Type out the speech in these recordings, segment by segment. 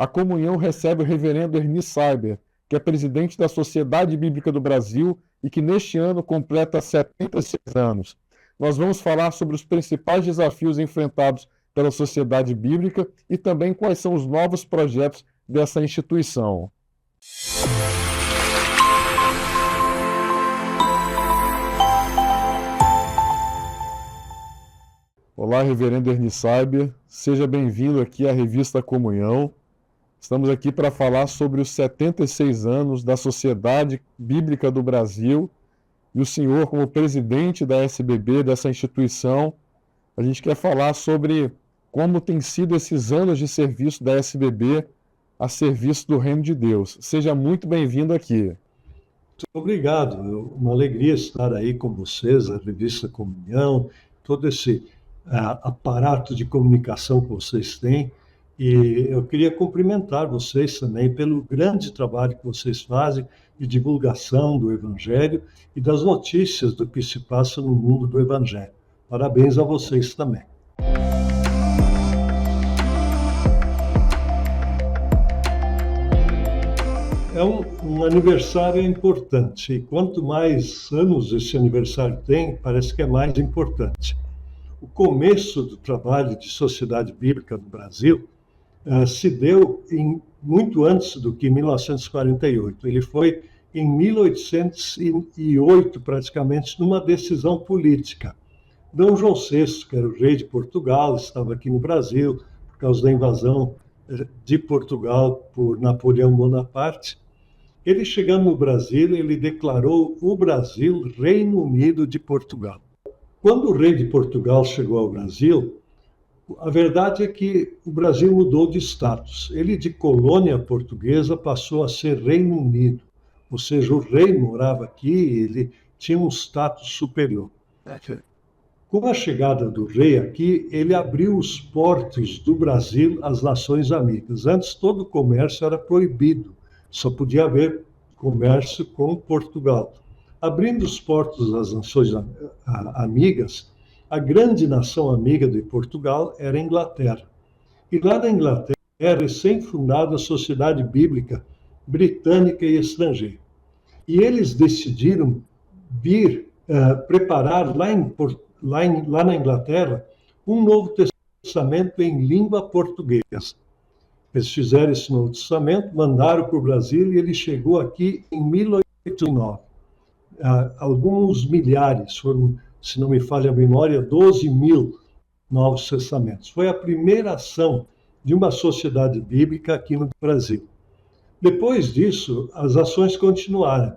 A comunhão recebe o reverendo Ernie Saiber, que é presidente da Sociedade Bíblica do Brasil e que neste ano completa 76 anos. Nós vamos falar sobre os principais desafios enfrentados pela Sociedade Bíblica e também quais são os novos projetos dessa instituição. Olá, reverendo Ernie Saiber, seja bem-vindo aqui à revista Comunhão. Estamos aqui para falar sobre os 76 anos da Sociedade Bíblica do Brasil e o senhor, como presidente da SBB, dessa instituição, a gente quer falar sobre como tem sido esses anos de serviço da SBB a serviço do Reino de Deus. Seja muito bem-vindo aqui. Muito obrigado, uma alegria estar aí com vocês, a revista Comunhão, todo esse aparato de comunicação que vocês têm. E eu queria cumprimentar vocês também pelo grande trabalho que vocês fazem de divulgação do Evangelho e das notícias do que se passa no mundo do Evangelho. Parabéns a vocês também. É um aniversário importante, e quanto mais anos esse aniversário tem, parece que é mais importante. O começo do trabalho de Sociedade Bíblica no Brasil se deu muito antes do que 1948. Ele foi em 1808, praticamente, numa decisão política. Dom João VI, que era o rei de Portugal, estava aqui no Brasil por causa da invasão de Portugal por Napoleão Bonaparte. Ele, chegando no Brasil, ele declarou o Brasil Reino Unido de Portugal. Quando o rei de Portugal chegou ao Brasil, a verdade é que o Brasil mudou de status. Ele, de colônia portuguesa, passou a ser Reino Unido. Ou seja, o rei morava aqui e ele tinha um status superior. Com a chegada do rei aqui, ele abriu os portos do Brasil às nações amigas. Antes, todo o comércio era proibido. Só podia haver comércio com Portugal. Abrindo os portos às nações amigas, a grande nação amiga de Portugal era a Inglaterra. E lá na Inglaterra, recém-fundada a Sociedade Bíblica Britânica e Estrangeira. E eles decidiram vir preparar lá na Inglaterra um Novo Testamento em língua portuguesa. Eles fizeram esse Novo Testamento, mandaram para o Brasil e ele chegou aqui em 1809. Alguns milhares, foram, se não me falha a memória, 12 mil Novos Testamentos. Foi a primeira ação de uma sociedade bíblica aqui no Brasil. Depois disso, as ações continuaram.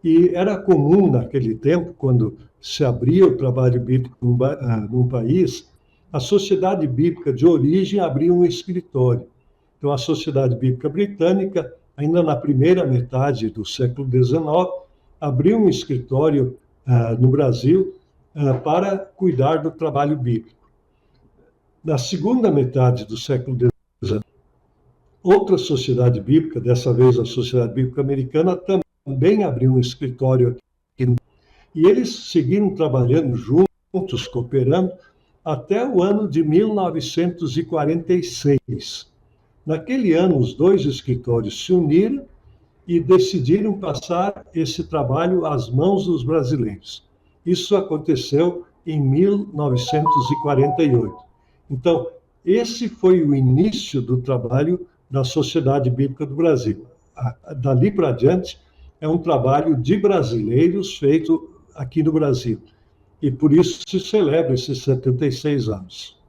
E era comum naquele tempo, quando se abria o trabalho bíblico num país, a sociedade bíblica de origem abria um escritório. Então, a Sociedade Bíblica Britânica, ainda na primeira metade do século XIX, abriu um escritório no Brasil para cuidar do trabalho bíblico. Na segunda metade do século XIX, outra sociedade bíblica, dessa vez a Sociedade Bíblica Americana, também abriu um escritório aqui. E eles seguiram trabalhando juntos, cooperando, até o ano de 1946. Naquele ano, os dois escritórios se uniram e decidiram passar esse trabalho às mãos dos brasileiros. Isso aconteceu em 1948. Então, esse foi o início do trabalho da Sociedade Bíblica do Brasil. Dali para diante, é um trabalho de brasileiros feito aqui no Brasil. E por isso se celebra esses 76 anos.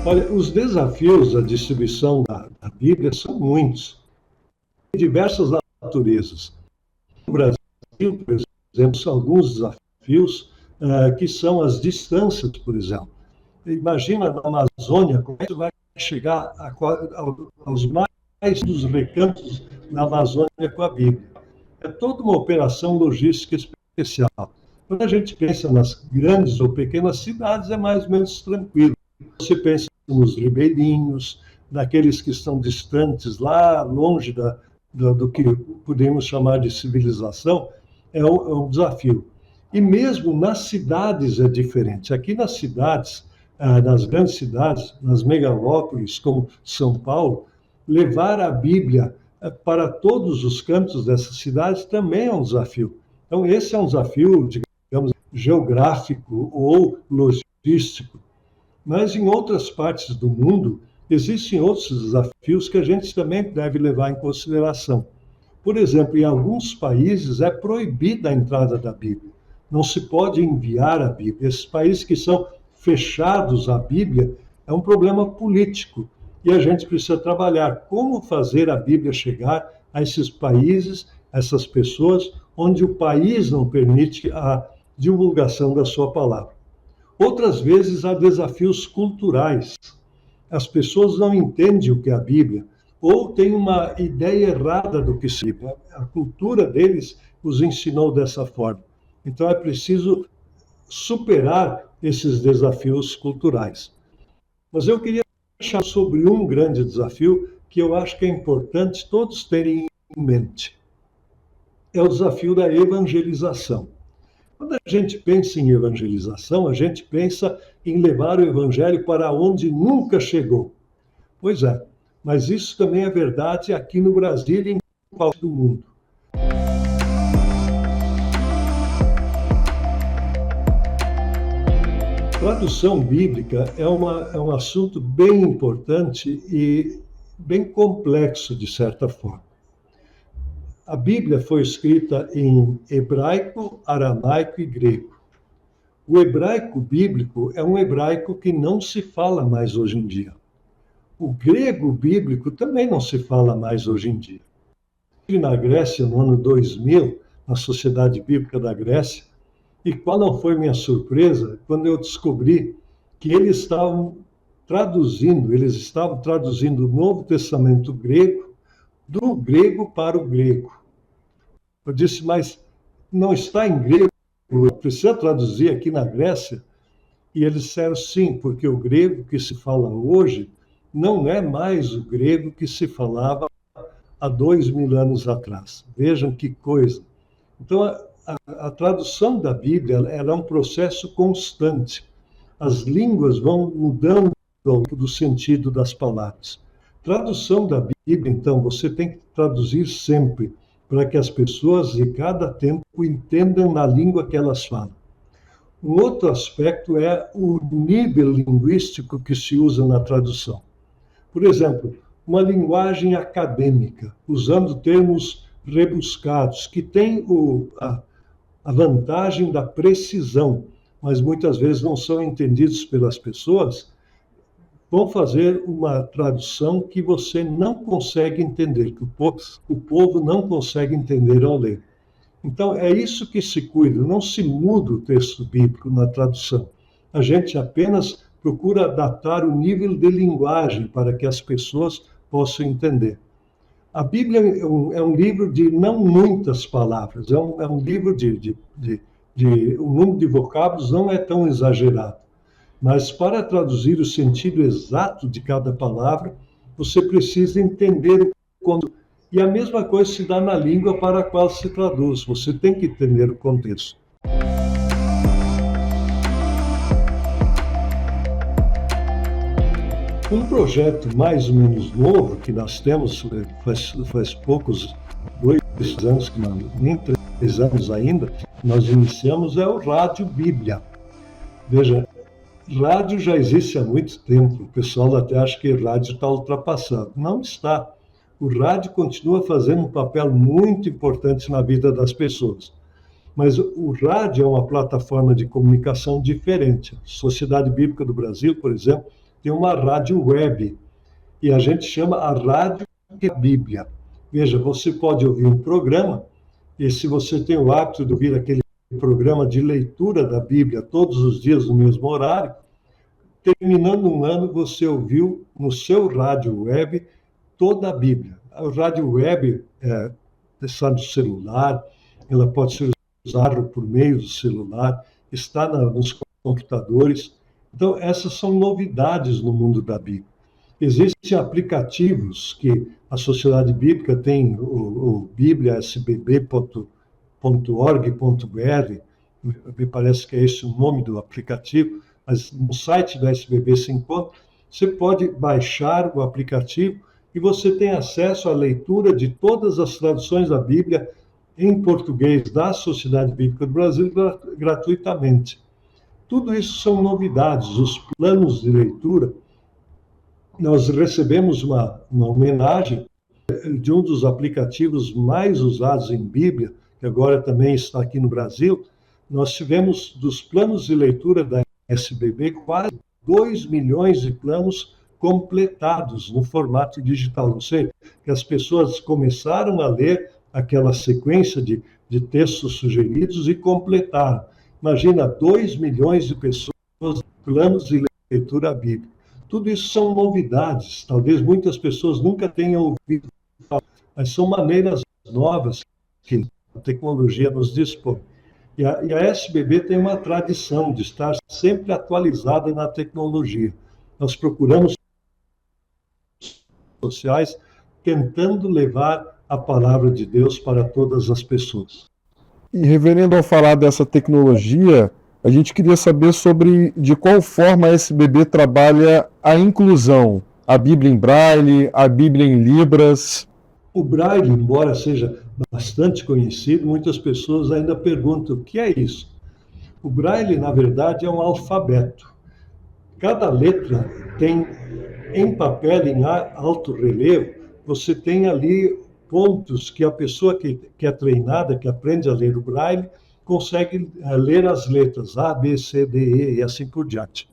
Olha, os desafios da distribuição da Bíblia são muitos, de diversas naturezas. No Brasil, por exemplo, são alguns desafios que são as distâncias, por exemplo. Imagina na Amazônia, como é que vai chegar aos mais dos recantos na Amazônia com a Bíblia. É toda uma operação logística especial. Quando a gente pensa nas grandes ou pequenas cidades, é mais ou menos tranquilo. Você pensa nos ribeirinhos, naqueles que estão distantes, lá longe do que podemos chamar de civilização, é um desafio. E mesmo nas cidades é diferente. Aqui nas cidades, nas grandes cidades, nas megalópolis como São Paulo, levar a Bíblia para todos os cantos dessas cidades também é um desafio. Então, esse é um desafio, digamos, geográfico ou logístico. Mas em outras partes do mundo, existem outros desafios que a gente também deve levar em consideração. Por exemplo, em alguns países é proibida a entrada da Bíblia. Não se pode enviar a Bíblia. Esses países que são fechados à Bíblia é um problema político. E a gente precisa trabalhar como fazer a Bíblia chegar a esses países, a essas pessoas, onde o país não permite a divulgação da sua palavra. Outras vezes há desafios culturais. As pessoas não entendem o que é a Bíblia, ou têm uma ideia errada do que se Bíblia. A cultura deles os ensinou dessa forma. Então é preciso superar esses desafios culturais. Mas eu queria falar sobre um grande desafio que eu acho que é importante todos terem em mente. É o desafio da evangelização. Quando a gente pensa em evangelização, a gente pensa em levar o evangelho para onde nunca chegou. Pois é, mas isso também é verdade aqui no Brasil e em qualquer parte do mundo. Tradução bíblica é um assunto bem importante e bem complexo, de certa forma. A Bíblia foi escrita em hebraico, aramaico e grego. O hebraico bíblico é um hebraico que não se fala mais hoje em dia. O grego bíblico também não se fala mais hoje em dia. Na Grécia, no ano 2000, na Sociedade Bíblica da Grécia, e qual não foi minha surpresa quando eu descobri que eles estavam traduzindo o Novo Testamento grego do grego para o grego. Eu disse, mas não está em grego, precisa traduzir aqui na Grécia? E eles disseram sim, porque o grego que se fala hoje não é mais o grego que se falava há 2000 anos atrás. Vejam que coisa. Então, a tradução da Bíblia ela é um processo constante. As línguas vão mudando do sentido das palavras. Tradução da Bíblia, então, você tem que traduzir sempre, para que as pessoas de cada tempo entendam na língua que elas falam. Um outro aspecto é o nível linguístico que se usa na tradução. Por exemplo, uma linguagem acadêmica, usando termos rebuscados, que tem a vantagem da precisão, mas muitas vezes não são entendidos pelas pessoas, vão fazer uma tradução que você não consegue entender, que o povo não consegue entender ao ler. Então, é isso que se cuida, não se muda o texto bíblico na tradução. A gente apenas procura adaptar o nível de linguagem para que as pessoas possam entender. A Bíblia é um livro de não muitas palavras, é um livro o número de vocábulos não é tão exagerado. Mas para traduzir o sentido exato de cada palavra, você precisa entender o contexto. E a mesma coisa se dá na língua para a qual se traduz. Você tem que entender o contexto. Um projeto mais ou menos novo que nós temos, faz poucos 2 anos, nem 3 anos ainda, nós iniciamos, é o Rádio Bíblia. Veja, rádio já existe há muito tempo, o pessoal até acha que rádio está ultrapassado. Não está. O rádio continua fazendo um papel muito importante na vida das pessoas. Mas o rádio é uma plataforma de comunicação diferente. A Sociedade Bíblica do Brasil, por exemplo, tem uma rádio web, e a gente chama a Rádio Bíblia. Veja, você pode ouvir um programa, e se você tem o hábito de ouvir aquele programa de leitura da Bíblia todos os dias no mesmo horário, terminando um ano, você ouviu no seu rádio web toda a Bíblia. A rádio web está no celular, ela pode ser usada por meio do celular, está nos computadores. Então, essas são novidades no mundo da Bíblia. Existem aplicativos que a Sociedade Bíblica tem, o bibliasbb.org.br, me parece que é esse o nome do aplicativo, mas no site da SBB se encontra, você pode baixar o aplicativo e você tem acesso à leitura de todas as traduções da Bíblia em português da Sociedade Bíblica do Brasil gratuitamente. Tudo isso são novidades, os planos de leitura. Nós recebemos uma homenagem de um dos aplicativos mais usados em Bíblia, que agora também está aqui no Brasil. Nós tivemos, dos planos de leitura da SBB, quase 2 milhões de planos completados no formato digital. Ou seja, que as pessoas começaram a ler aquela sequência de textos sugeridos e completaram. Imagina, 2 milhões de pessoas planos de leitura bíblica. Tudo isso são novidades, talvez muitas pessoas nunca tenham ouvido falar, mas são maneiras novas que a tecnologia nos dispõe. E a SBB tem uma tradição de estar sempre atualizada na tecnologia. Nós procuramos sociais tentando levar a palavra de Deus para todas as pessoas. E, reverendo, ao falar dessa tecnologia, a gente queria saber sobre de qual forma a SBB trabalha a inclusão, a Bíblia em Braille, a Bíblia em Libras. O Braille, embora seja bastante conhecido, muitas pessoas ainda perguntam o que é isso. O Braille, na verdade, é um alfabeto. Cada letra tem, em papel, em alto relevo, você tem ali pontos que a pessoa que é treinada, que aprende a ler o Braille, consegue ler as letras A, B, C, D, E e assim por diante.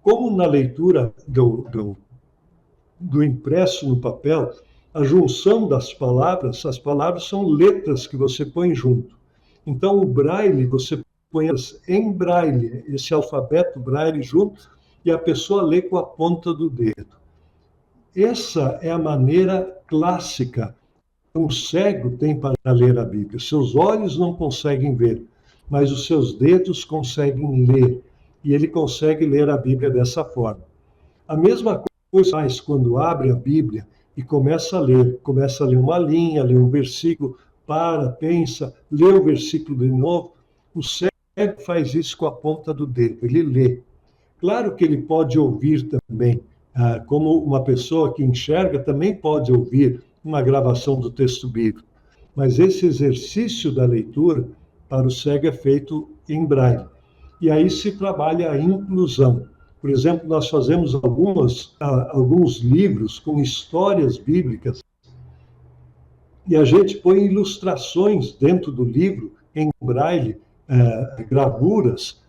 Como na leitura do impresso no papel, a junção das palavras, as palavras são letras que você põe junto. Então, o Braille, você põe em Braille, esse alfabeto Braille junto, e a pessoa lê com a ponta do dedo. Essa é a maneira clássica que um cego tem para ler a Bíblia. Seus olhos não conseguem ver, mas os seus dedos conseguem ler, e ele consegue ler a Bíblia dessa forma. A mesma coisa faz quando abre a Bíblia e começa a ler uma linha, lê um versículo, pensa, lê o versículo de novo. O cego faz isso com a ponta do dedo, ele lê. Claro que ele pode ouvir também, como uma pessoa que enxerga também pode ouvir uma gravação do texto bíblico, mas esse exercício da leitura para o cego é feito em Braille. E aí se trabalha a inclusão. Por exemplo, nós fazemos alguns livros com histórias bíblicas e a gente põe ilustrações dentro do livro, em Braille, gravuras.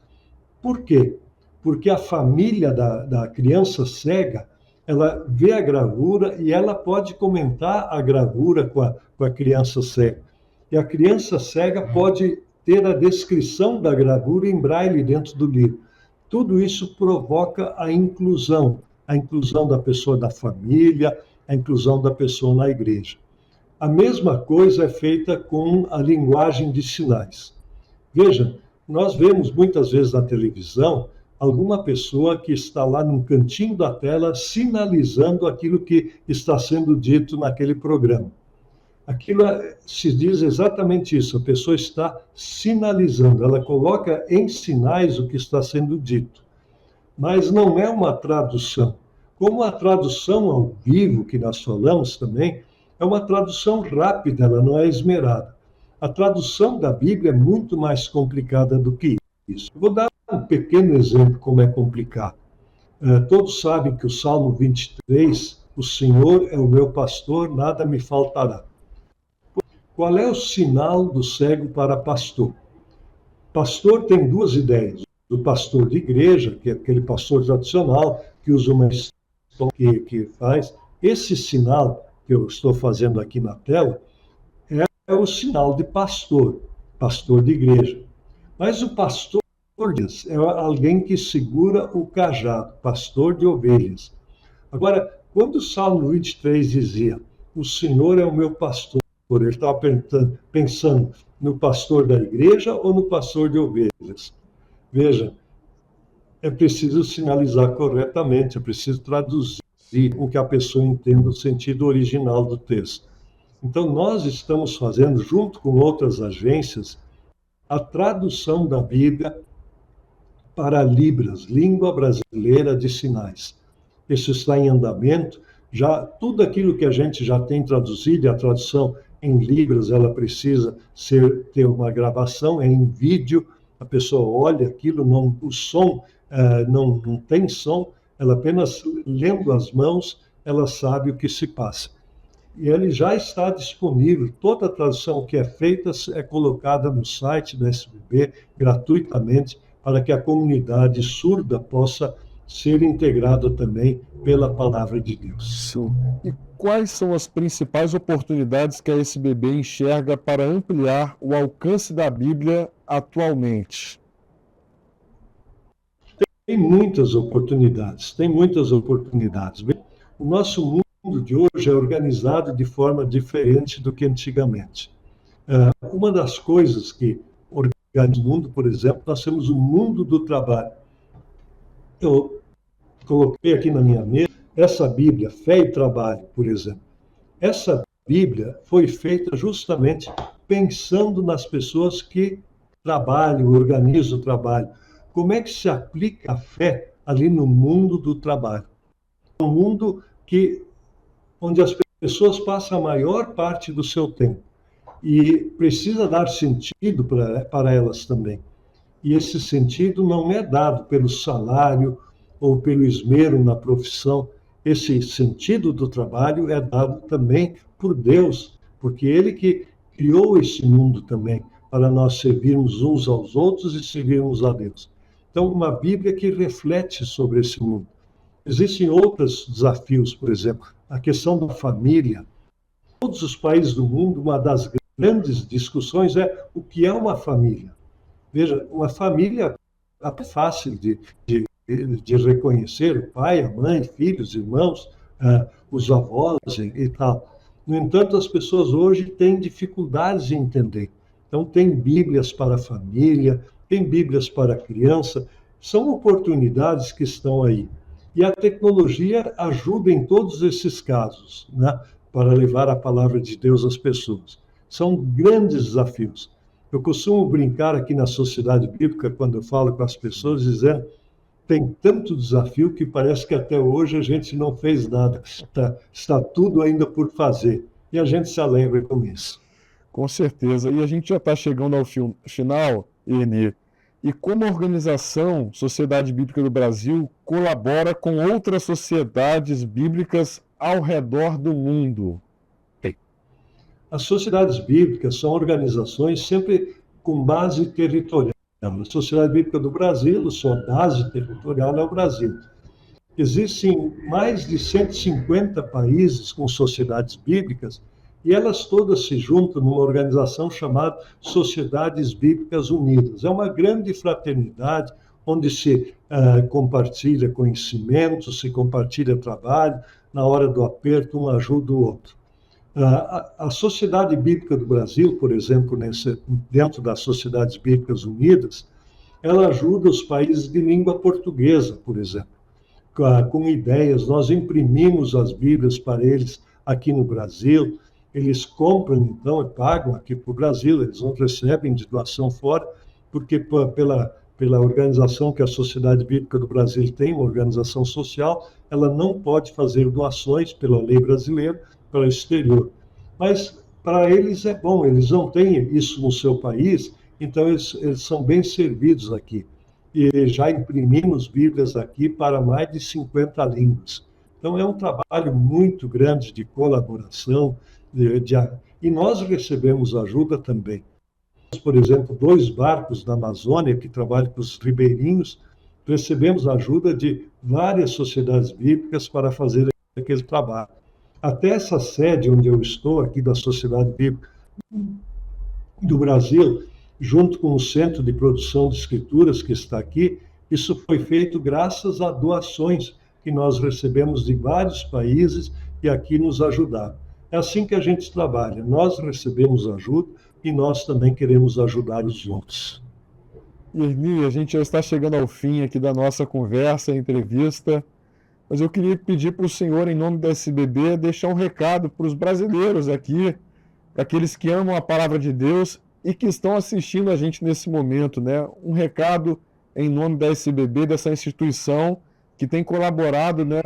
Por quê? Porque a família da criança cega, ela vê a gravura e ela pode comentar a gravura com a criança cega. E a criança cega pode ter a descrição da gravura em Braille dentro do livro. Tudo isso provoca a inclusão da pessoa da família, a inclusão da pessoa na igreja. A mesma coisa é feita com a linguagem de sinais. Veja, nós vemos muitas vezes na televisão alguma pessoa que está lá num cantinho da tela sinalizando aquilo que está sendo dito naquele programa. Aquilo se diz exatamente isso, a pessoa está sinalizando, ela coloca em sinais o que está sendo dito. Mas não é uma tradução. Como a tradução ao vivo, que nós falamos também, é uma tradução rápida, ela não é esmerada. A tradução da Bíblia é muito mais complicada do que isso. Vou dar um pequeno exemplo como é complicado. Todos sabem que o Salmo 23, o Senhor é o meu pastor, nada me faltará. Qual é o sinal do cego para pastor? Pastor tem duas ideias. O pastor de igreja, que é aquele pastor tradicional, que usa uma história que faz. Esse sinal que eu estou fazendo aqui na tela é o sinal de pastor de igreja. Mas o pastor é alguém que segura o cajado, pastor de ovelhas. Agora, quando o Salmo 23 dizia, o Senhor é o meu pastor, ele estava pensando no pastor da igreja ou no pastor de ovelhas? Veja, é preciso sinalizar corretamente, é preciso traduzir com que a pessoa entenda o sentido original do texto. Então, nós estamos fazendo, junto com outras agências, a tradução da Bíblia para Libras, Língua Brasileira de Sinais. Isso está em andamento. Já tudo aquilo que a gente já tem traduzido, e a tradução em Libras, ela precisa ter uma gravação, é em vídeo, a pessoa olha aquilo, não, o som não tem som, ela apenas lendo as mãos, ela sabe o que se passa. E ele já está disponível, toda a tradução que é feita é colocada no site da SBB gratuitamente, para que a comunidade surda possa ser integrada também pela palavra de Deus. Sim. E quais são as principais oportunidades que a SBB enxerga para ampliar o alcance da Bíblia atualmente? Tem muitas oportunidades, tem muitas oportunidades. O nosso mundo de hoje é organizado de forma diferente do que antigamente. Uma das coisas que organiza o mundo, por exemplo, nós temos o mundo do trabalho. Eu coloquei aqui na minha mesa essa Bíblia, Fé e Trabalho, por exemplo. Essa Bíblia foi feita justamente pensando nas pessoas que trabalham, organizam o trabalho. Como é que se aplica a fé ali no mundo do trabalho? Um mundo onde as pessoas passam a maior parte do seu tempo. E precisa dar sentido para elas também. E esse sentido não é dado pelo salário ou pelo esmero na profissão. Esse sentido do trabalho é dado também por Deus, porque Ele que criou esse mundo também, para nós servirmos uns aos outros e servirmos a Deus. Então, uma Bíblia que reflete sobre esse mundo. Existem outros desafios, por exemplo, a questão da família. Todos os países do mundo, uma das grandes discussões é o que é uma família. Veja, uma família é fácil de reconhecer, o pai, a mãe, filhos, irmãos, os avós e tal. No entanto, as pessoas hoje têm dificuldades em entender. Então, tem Bíblias para a família, tem Bíblias para a criança, são oportunidades que estão aí. E a tecnologia ajuda em todos esses casos, né, para levar a palavra de Deus às pessoas. São grandes desafios. Eu costumo brincar aqui na Sociedade Bíblica, quando eu falo com as pessoas, dizendo tem tanto desafio que parece que até hoje a gente não fez nada. Está tudo ainda por fazer. E a gente se alegra com isso. Com certeza. E a gente já está chegando ao final, Eni. E como a organização Sociedade Bíblica do Brasil colabora com outras sociedades bíblicas ao redor do mundo? As sociedades bíblicas são organizações sempre com base territorial. A Sociedade Bíblica do Brasil, sua base territorial é o Brasil. Existem mais de 150 países com sociedades bíblicas e elas todas se juntam numa organização chamada Sociedades Bíblicas Unidas. É uma grande fraternidade onde se compartilha conhecimento, se compartilha trabalho, na hora do aperto um ajuda o outro. A Sociedade Bíblica do Brasil, por exemplo, dentro das Sociedades Bíblicas Unidas, ela ajuda os países de língua portuguesa, por exemplo, com ideias. Nós imprimimos as Bíblias para eles aqui no Brasil, eles compram, então, e pagam aqui para o Brasil, eles não recebem de doação fora, porque pela organização que a Sociedade Bíblica do Brasil tem, uma organização social, ela não pode fazer doações pela lei brasileira para o exterior. Mas para eles é bom, eles não têm isso no seu país, então eles são bem servidos aqui. E já imprimimos Bíblias aqui para mais de 50 línguas. Então é um trabalho muito grande de colaboração, e nós recebemos ajuda também. Por exemplo, 2 barcos da Amazônia que trabalham com os ribeirinhos, recebemos ajuda de várias sociedades bíblicas para fazer aquele trabalho. Até essa sede onde eu estou, aqui da Sociedade Bíblica do Brasil, junto com o Centro de Produção de Escrituras que está aqui, isso foi feito graças a doações que nós recebemos de vários países e aqui nos ajudaram. É assim que a gente trabalha. Nós recebemos ajuda e nós também queremos ajudar os outros. Eni, a gente já está chegando ao fim aqui da nossa conversa, entrevista, mas eu queria pedir para o senhor, em nome da SBB, deixar um recado para os brasileiros aqui, para aqueles que amam a palavra de Deus e que estão assistindo a gente nesse momento, né? Um recado em nome da SBB, dessa instituição que tem colaborado, né,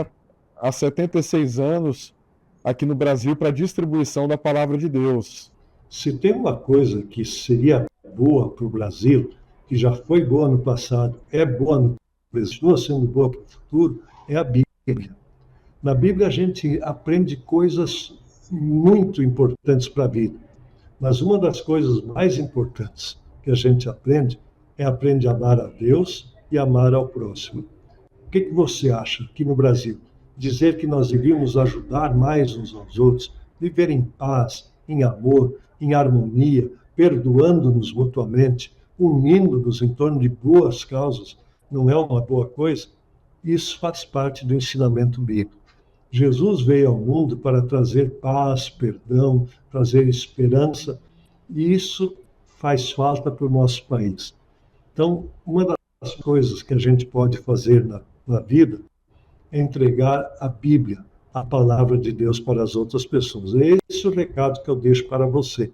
há 76 anos aqui no Brasil para a distribuição da palavra de Deus. Se tem uma coisa que seria boa para o Brasil, que já foi boa no passado, é boa no presente, continua sendo boa para o futuro, é a Bíblia. Na Bíblia a gente aprende coisas muito importantes para a vida. Mas uma das coisas mais importantes que a gente aprende a amar a Deus e amar ao próximo. O que você acha aqui no Brasil? Dizer que nós devíamos ajudar mais uns aos outros, viver em paz, em amor, em harmonia, perdoando-nos mutuamente, unindo-nos em torno de boas causas, não é uma boa coisa? Isso faz parte do ensinamento bíblico. Jesus veio ao mundo para trazer paz, perdão, trazer esperança, e isso faz falta para o nosso país. Então, uma das coisas que a gente pode fazer na vida é entregar a Bíblia, a palavra de Deus para as outras pessoas. É esse o recado que eu deixo para você.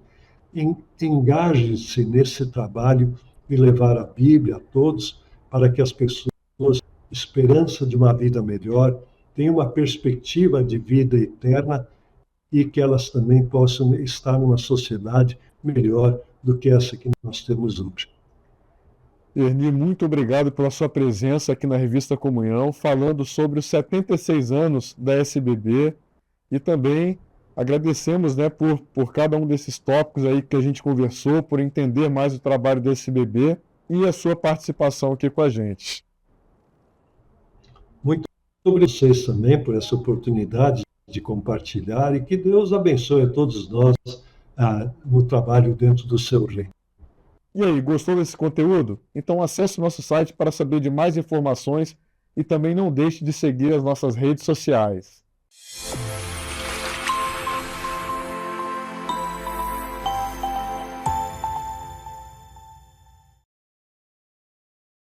Engaje-se nesse trabalho de levar a Bíblia a todos, para que as pessoas tenham esperança de uma vida melhor, tenham uma perspectiva de vida eterna e que elas também possam estar numa sociedade melhor do que essa que nós temos hoje. Erni, muito obrigado pela sua presença aqui na Revista Comunhão, falando sobre os 76 anos da SBB, e também agradecemos, né, por cada um desses tópicos aí que a gente conversou, por entender mais o trabalho da SBB e a sua participação aqui com a gente. Muito obrigado a vocês também por essa oportunidade de compartilhar, e que Deus abençoe a todos nós no trabalho dentro do seu reino. E aí, gostou desse conteúdo? Então acesse o nosso site para saber de mais informações e também não deixe de seguir as nossas redes sociais.